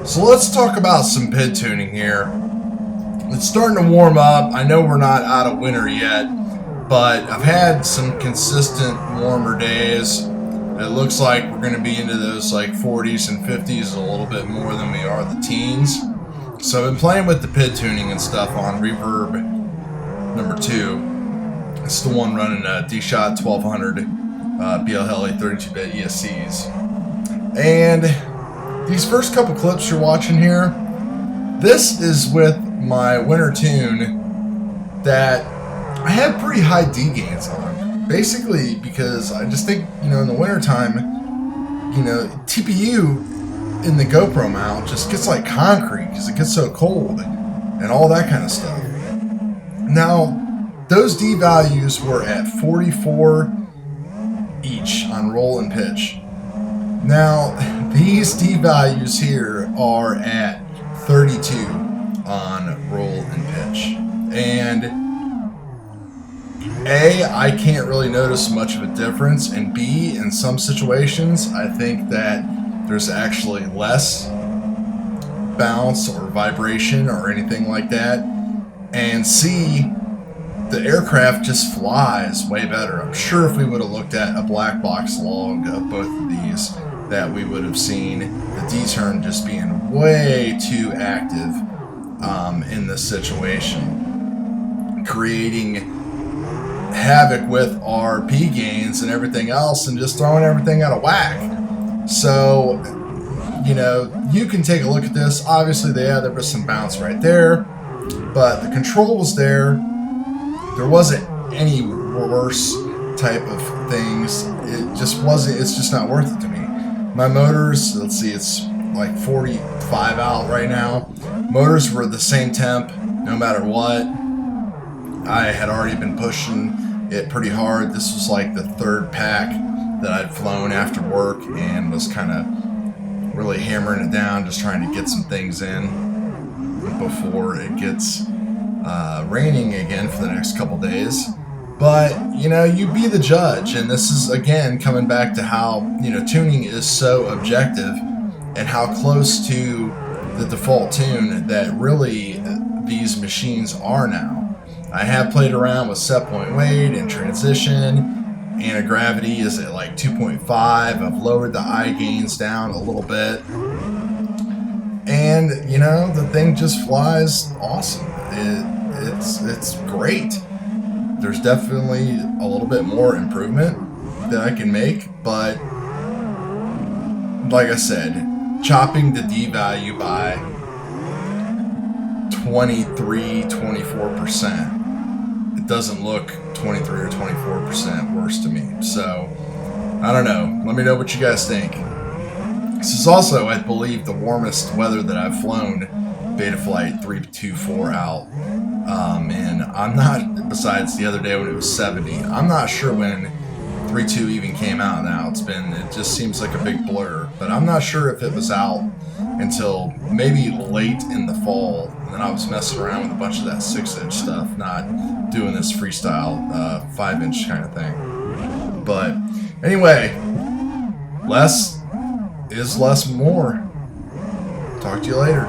So let's talk about some PID tuning here. It's starting to warm up. I know we're not out of winter yet, but I've had some consistent warmer days. It looks like we're going to be into those like 40s and 50s a little bit more than we are the teens. So I've been playing with the PID tuning and stuff on Reverb number 2. It's the one running D-Shot 1200 BLHeli 32-bit ESCs. And these first couple clips you're watching here, this is with my winter tune that I had pretty high D gains on. Basically because I just think, in the wintertime, TPU in the GoPro mount just gets like concrete because it gets so cold and all that kind of stuff. Now, those D values were at 44 each on roll and pitch. Now, these D values here are at 32 on roll and pitch. And A, I can't really notice much of a difference. And B, in some situations, I think that there's actually less bounce or vibration or anything like that. And C, the aircraft just flies way better. I'm sure if we would have looked at a black box log of both of these, that we would have seen the D-turn just being way too active in this situation, creating havoc with our P gains and everything else and just throwing everything out of whack. So, you can take a look at this. Obviously, there was some bounce right there, but the control was there. There wasn't any worse type of things. It just wasn't, it's just not worth it to me. My motors, let's see, it's like 45 out right now. Motors were the same temp no matter what. I had already been pushing it pretty hard. This was like the third pack that I'd flown after work and was kind of really hammering it down, just trying to get some things in before it gets raining again for the next couple days. But, you be the judge. And this is, again, coming back to how, tuning is so objective and how close to the default tune that really these machines are now. I have played around with set point weight and transition. Anti-gravity is at like 2.5. I've lowered the eye gains down a little bit. And, the thing just flies awesome. It's great. There's definitely a little bit more improvement that I can make, but like I said, chopping the D value by 23-24%, it doesn't look 23 or 24% worse to me. So, I don't know. Let me know what you guys think. This is also, I believe, the warmest weather that I've flown, Betaflight 324 out. And I'm not, besides the other day when it was 70, I'm not sure when 3.2 even came out now. It just seems like a big blur. But I'm not sure if it was out until maybe late in the fall. And then I was messing around with a bunch of that 6-inch stuff, not doing this freestyle 5-inch kind of thing. But anyway, less is less more. Talk to you later.